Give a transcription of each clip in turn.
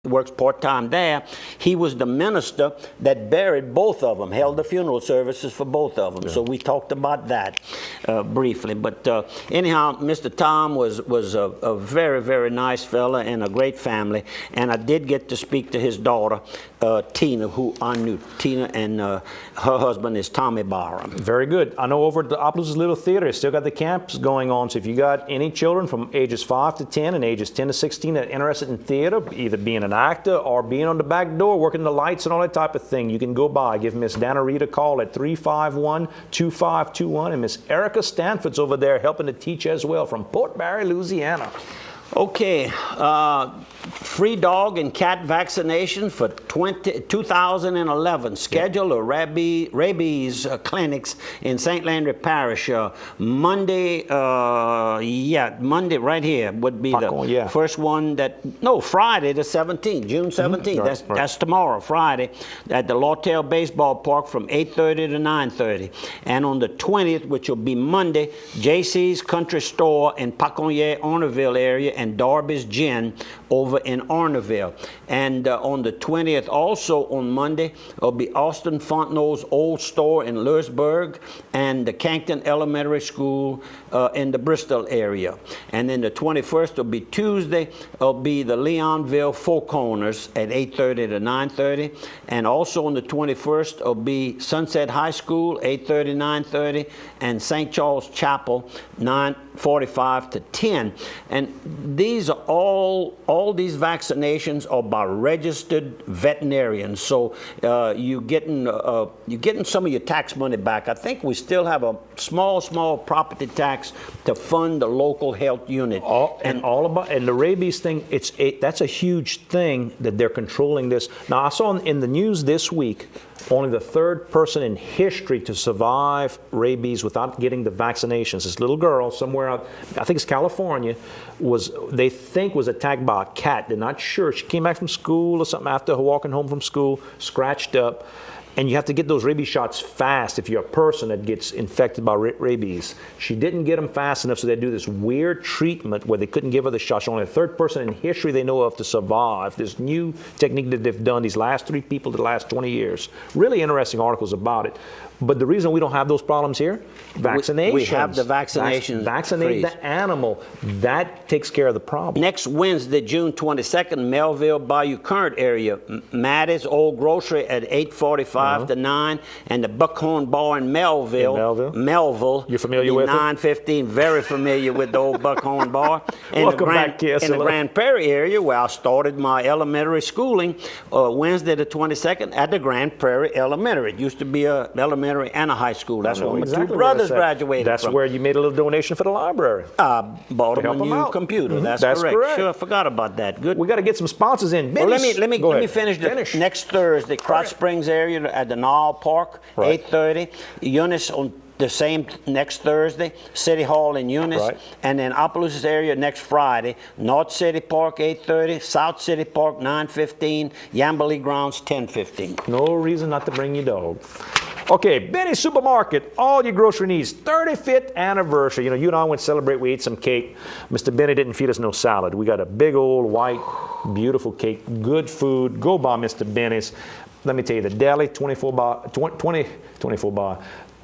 works part-time there. He was the minister that buried both of them, held the funeral services for both of them. Yeah. So we talked about that briefly. But anyhow, Mr. Tom was a very, very nice fella and a great family. And I did get to speak to his daughter, Tina, who I knew. Tina, and her husband is Tommy Barham. Very good. I know over at the Opelousas Little Theater, they still got the camps going on. So if you got any children from ages 5 to 10 and ages 10 to 16 that are interested in theater, either being an actor or being on the back door, working the lights and all that type of thing, you can go by. Give Miss Dana Reed a call at 351-2521. And Miss Erica Stanford's over there helping to teach as well from Port Barre, Louisiana. Okay, free dog and cat vaccination for 2011. Schedule of rabies clinics in St. Landry Parish. Monday, Monday right here would be the first one Friday the 17th, June 17th. That's tomorrow, Friday, at the Lawtell Baseball Park from 8:30 to 9:30. And on the 20th, which will be Monday, JC's Country Store in Paconya, Orneville area, and Darby's Gin over in Orneville. And on the 20th, also on Monday, will be Austin Fontenot's Old Store in Lewisburg and the Cankton Elementary School in the Bristol area. And then the 21st will be Tuesday, will be the Leonville Four Corners at 8:30 to 9:30. And also on the 21st will be Sunset High School, 8:30, 9:30, and St. Charles Chapel, 9:45 to 10. And these are all these vaccinations are by registered veterinarians. So you're getting some of your tax money back. I think we still have a small property tax to fund the local health unit. And the rabies thing, that's a huge thing that they're controlling this. Now I saw in the news this week, only the third person in history to survive rabies without getting the vaccinations. This little girl somewhere out, I think it's California, was attacked by a cat. They're not sure. She came back from school or something after walking home from school, scratched up. And you have to get those rabies shots fast if you're a person that gets infected by rabies. She didn't get them fast enough, so they do this weird treatment where they couldn't give her the shot. She's only the third person in history they know of to survive. This new technique that they've done, these last 3 people the last 20 years. Really interesting articles about it. But the reason we don't have those problems here, vaccinations. We have the vaccinations. Vaccinate the animal. That takes care of the problem. Next Wednesday, June 22nd, Melville, Bayou Current area. Maddie's Old Grocery at 8:45 to 9. And the Buckhorn Bar in Melville. Melville. You're familiar with 9:15. Very familiar with the old Buckhorn Bar. Welcome back, Kiss. In the Grand Prairie area, where I started my elementary schooling, Wednesday the 22nd at the Grand Prairie Elementary. It used to be a elementary and a high school. That's where my two brothers graduated from. That's where you made a little donation for the library. Bought them a new computer. That's correct. Sure, I forgot about that. Good. We got to get some sponsors in. Well, let me finish. Next Thursday, Crotch Springs area at the Knoll Park, 8:30. Eunice on the same next Thursday, City Hall in Eunice, and then Opelousas area next Friday, North City Park 8:30, South City Park 9:15, Yamberley Grounds 10:15. No reason not to bring your dog. Okay, Benny's Supermarket, all your grocery needs, 35th anniversary. You know, you and I went to celebrate, we ate some cake. Mr. Benny didn't feed us no salad. We got a big old white, beautiful cake, good food. Go by Mr. Benny's. Let me tell you, the deli,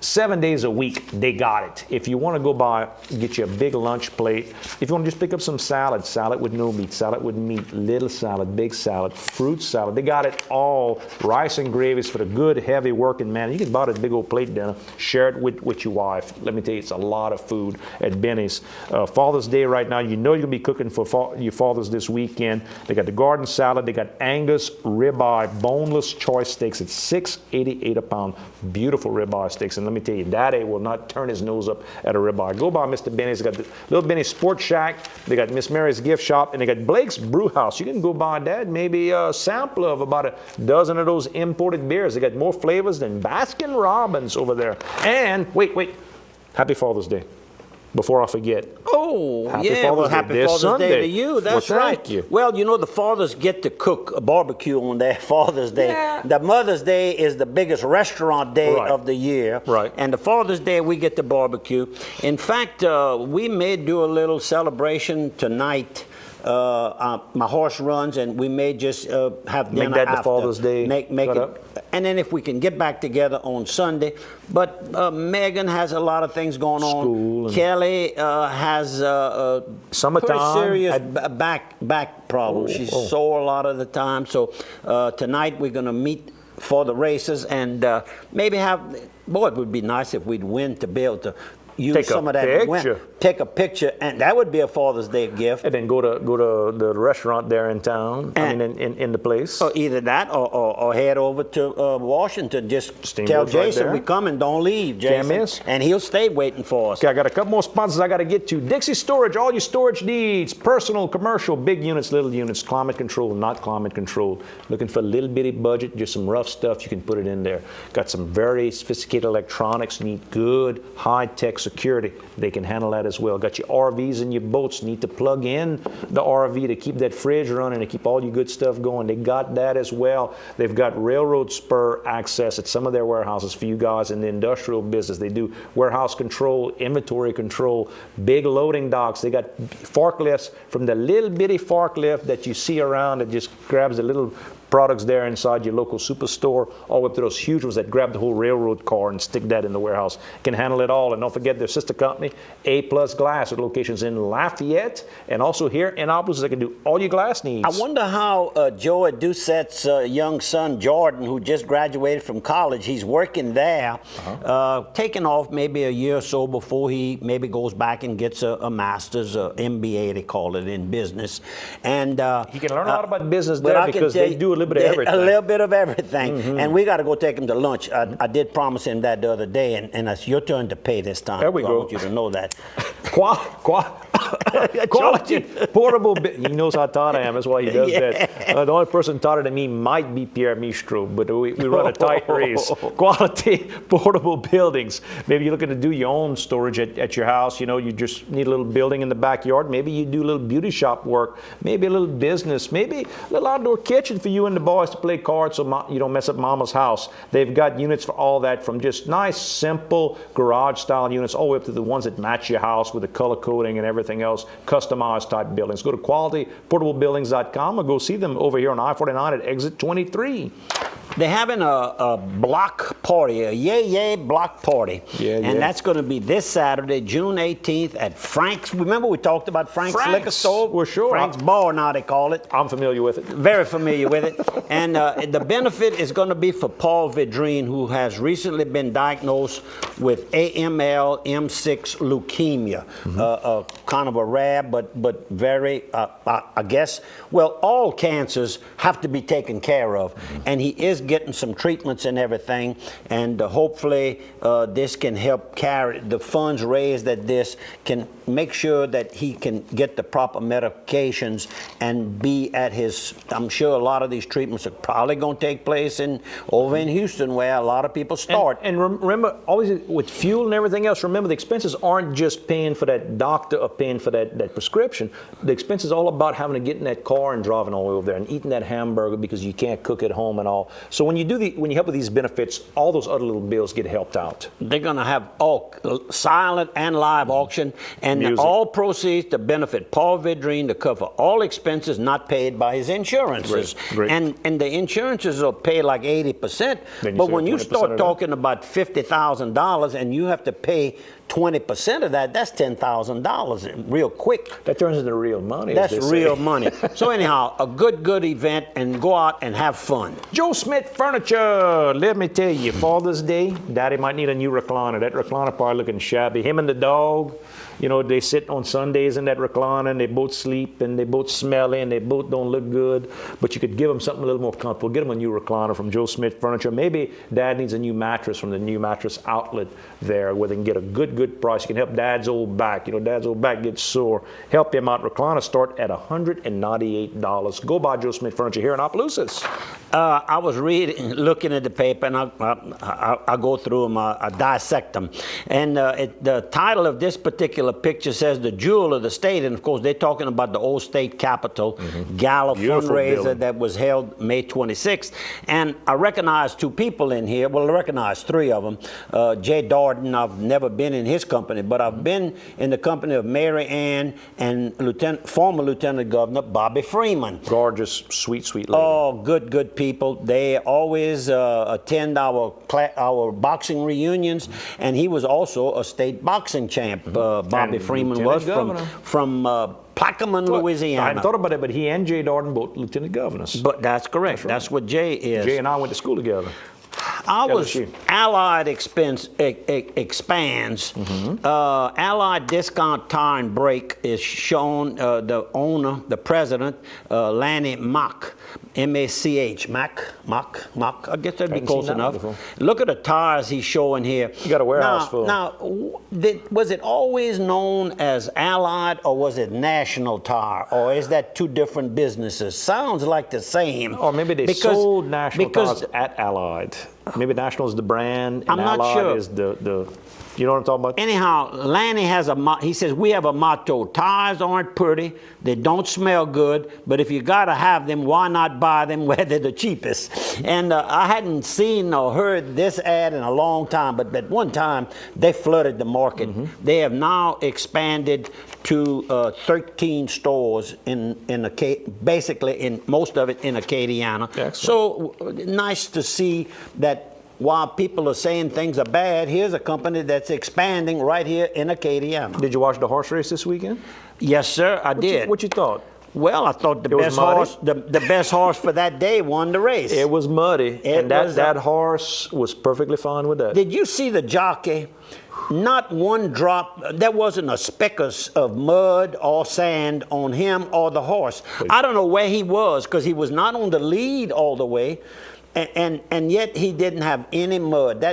7 days a week, they got it. If you want to go by, get you a big lunch plate. If you want to just pick up some salad, salad with no meat, salad with meat, little salad, big salad, fruit salad, they got it all. Rice and gravies for the good, heavy working man. You can buy this big old plate dinner, share it with your wife. Let me tell you, it's a lot of food at Benny's. Father's Day right now, you know you're going to be cooking for your fathers this weekend. They got the garden salad, they got Angus ribeye, boneless choice steaks at $6.88 a pound. Beautiful ribeye steaks. And let me tell you, Daddy will not turn his nose up at a ribeye. Go by Mr. Benny's. They got the Little Benny's Sports Shack. They got Miss Mary's Gift Shop. And they got Blake's Brew House. You can go by, Dad, maybe a sample of about a dozen of those imported beers. They got more flavors than Baskin Robbins over there. And, wait. Happy Father's Day. Before I forget. Oh, happy Father's Day to you. That's right. Thank you. Well, you know, the fathers get to cook a barbecue on their Father's Day. Yeah. The Mother's Day is the biggest restaurant day of the year. Right. And the Father's Day, we get to barbecue. In fact, we may do a little celebration tonight my horse runs, and we may just have dinner Make that after. the Father's Day Make cut it, up. and then if we can get back together on Sunday. But Megan has a lot of things going School on. and- Kelly has Summertime. pretty serious back problems. She's sore a lot of the time. So tonight we're going to meet for the races and maybe have. Boy, it would be nice if we'd win to be able to use Take a some of that win. picture. Take a picture, and that would be a Father's Day gift. And then go to the restaurant there in town. I mean, in the place. Or either that, or head over to Washington. Just tell Steamboat's right Jason there. we coming. Don't leave, Jason. Can't miss. And he'll stay waiting for us. Okay, I got a couple more sponsors I got to get to. Dixie Storage, all your storage needs, personal, commercial, big units, little units, climate controlled, not climate controlled. Looking for a little bitty budget, just some rough stuff, you can put it in there. Got some very sophisticated electronics, need good high-tech security. They can handle that as well. Got your RVs and your boats, need to plug in the RV to keep that fridge running and keep all your good stuff going. They got that as well. They've got railroad spur access at some of their warehouses for you guys in the industrial business. They do warehouse control, inventory control, big loading docks. They got forklifts from the little bitty forklift that you see around that just grabs the little products there inside your local superstore, all the way up to those huge ones that grab the whole railroad car and stick that in the warehouse. Can handle it all. And don't forget their sister company, A Plus Glass, with locations in Lafayette and also here in Annapolis. They can do all your glass needs. I wonder how Joey Doucette's young son, Jordan, who just graduated from college, he's working there, taking off maybe a year or so before he maybe goes back and gets a master's, MBA, they call it, in business. And he can learn a lot about business but there I can because tell they you, do a little bit of everything. A little bit of everything. And we got to go take him to lunch. I did promise him that the other day, and it's your turn to pay this time. There we So go. I want you to know that. Quality portable. He knows how tight I am. That's why he does that. The only person tighter than me might be Pierre Mistro, but we run a tight race. Quality portable buildings. Maybe you're looking to do your own storage at your house. You know, you just need a little building in the backyard. Maybe you do a little beauty shop work. Maybe a little business. Maybe a little outdoor kitchen for you and the boys to play cards so you don't mess up mama's house. They've got units for all that, from just nice, simple garage style units all the way up to the ones that match your house with the color coding and everything else, customized type buildings. Go to qualityportablebuildings.com or go see them over here on I-49 at exit 23. They're having a block party, a yay block party. And that's going to be this Saturday, June 18th at Frank's. Remember we talked about Frank's Liquor Store? Well, sure. Frank's Bar now they call it. I'm familiar with it. Very familiar with it. And the benefit is going to be for Paul Vidrine, who has recently been diagnosed with AML M6 leukemia. Kind of a rare but very, I guess, well, all cancers have to be taken care of. And he is getting some treatments and everything. And hopefully this can help carry the funds raised, that this can make sure that he can get the proper medications and be at his, I'm sure a lot of these treatments are probably going to take place over in Houston, where a lot of people start. And remember, always with fuel and everything else, remember the expenses aren't just paying for that doctor or paying for that prescription. The expense is all about having to get in that car and driving all the way over there and eating that hamburger because you can't cook at home and all. So when you help with these benefits, all those other little bills get helped out. They're going to have all silent and live auction, and Music. all proceeds to benefit Paul Vidrine, to cover all expenses not paid by his insurances. Great. And the insurances will pay like 80%. Then you But save when you 20% start of that. talking about $50,000 and you have to pay 20% of that, that's $10,000 real quick. That turns into real money. That's as they real say. money. So anyhow, a good event, and go out and have fun. Joe Smith Furniture. Let me tell you, Father's Day, Daddy might need a new recliner. That recliner probably looking shabby. Him and the dog, you know, they sit on Sundays in that recliner and they both sleep and they both smelly and they both don't look good. But you could give them something a little more comfortable. Get them a new recliner from Joe Smith Furniture. Maybe Dad needs a new mattress from the new mattress outlet there, where they can get a good price. You can help Dad's old back. You know, Dad's old back gets sore. Help him out. Recliners start at $198. Go buy Joe Smith Furniture here in Opelousas. I was looking at the paper, and I go through them, I dissect them. And the title of this particular picture says the jewel of the state, and of course they're talking about the old state capitol gala Beautiful fundraiser building. that was held May 26th. And I recognize two people in here. Well, I recognize three of them. Jay Darden, I've never been in his company, but I've been in the company of Mary Ann and former Lieutenant Governor Bobby Freeman. Gorgeous, sweet, sweet lady. Oh, good people. They always attend our boxing reunions, and he was also a state boxing champ. Bobby And Freeman Lieutenant was Governor. from Plaquemine, I Louisiana. hadn't thought about it, but he and Jay Darden both lieutenant governors. But that's correct. That's what Jay is. Jay and I went to school together. Our Allied expands. Allied Discount Tire and Brake is shown. The owner, the president, Lanny Mock, M-A-C-H, Mock. I guess that'd be Hadn't close seen that enough. before. Look at the tires he's showing here. You got a warehouse full. Now, was it always known as Allied, or was it National Tire, or is that two different businesses? Sounds like the same. Or maybe they sold National Tires at Allied. Maybe National is the brand, and I'm not Allied sure. is the. You know what I'm talking about? Anyhow, Lanny has he says, we have a motto: tires aren't pretty, they don't smell good, but if you gotta have them, why not buy them where they're the cheapest? And I hadn't seen or heard this ad in a long time, but at one time they flooded the market. They have now expanded to 13 stores basically in most of it in Acadiana. Excellent. So nice to see that. While people are saying things are bad, here's a company that's expanding right here in Acadiana. Did you watch the horse race this weekend? Yes, sir, I did. What you thought? Well, I thought the was best muddy? horse, the best horse for that day won the race. It was muddy, and was, that horse was perfectly fine with that. Did you see the jockey? Not one drop. There wasn't a speck of mud or sand on him or the horse. I don't know where he was because he was not on the lead all the way. And yet he didn't have any mud.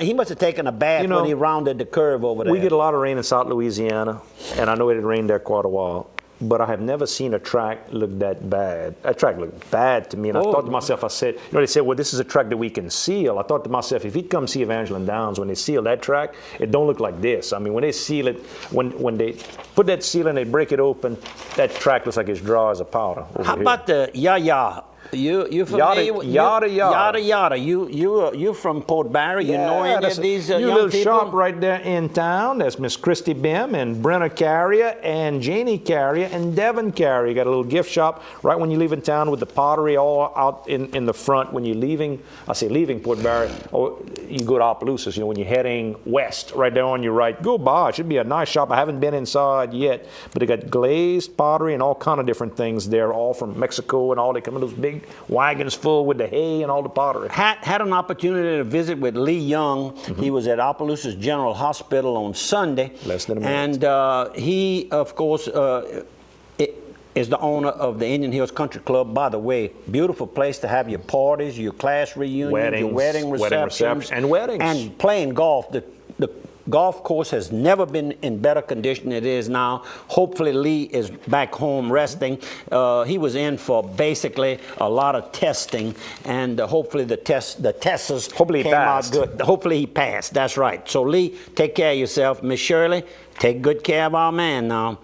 He must have taken a bath when he rounded the curve over there. We get a lot of rain in South Louisiana, and I know it had rained there quite a while. But I have never seen a track look that bad. That track looked bad to me, and I thought to myself, I said, they said, well, this is a track that we can seal. I thought to myself, if you come see Evangeline Downs, when they seal that track, it don't look like this. I mean, when they seal it, when they put that seal and they break it open, that track looks like it's dry as a powder. How about the yah-yah? You familiar with Yada yada. yada yada? You from Port Barry? You know any of these young little people? shop right there in town. That's Miss Christy Bim and Brenna Carrier and Janie Carrier and Devin Carrier. Got a little gift shop right when you leave in town with the pottery all out in the front. When you're leaving, I say leaving Port Barry, or you go to Opelousas. When you're heading west, right there on your right. Go by. It should be a nice shop. I haven't been inside yet, but they got glazed pottery and all kind of different things there, all from Mexico and all. They come in those big wagons full with the hay and all the pottery. Had an opportunity to visit with Lee Young. He was at Opelousas General Hospital on Sunday. Less than a minute. And he, of course, is the owner of the Indian Hills Country Club. By the way, beautiful place to have your parties, your class reunions, your wedding receptions. And weddings. And playing golf. The golf course has never been in better condition than it is now. Hopefully Lee is back home resting. He was in for basically a lot of testing, and hopefully the tests Hopefully he came passed. out good. Hopefully he passed. That's right. So Lee, take care of yourself. Miss Shirley, take good care of our man now.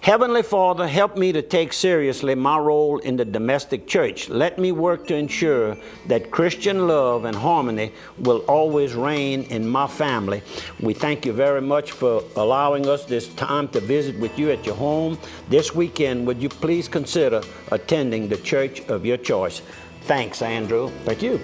Heavenly Father, help me to take seriously my role in the domestic church. Let me work to ensure that Christian love and harmony will always reign in my family. We thank you very much for allowing us this time to visit with you at your home. This weekend, would you please consider attending the church of your choice? Thanks, Andrew. Thank you.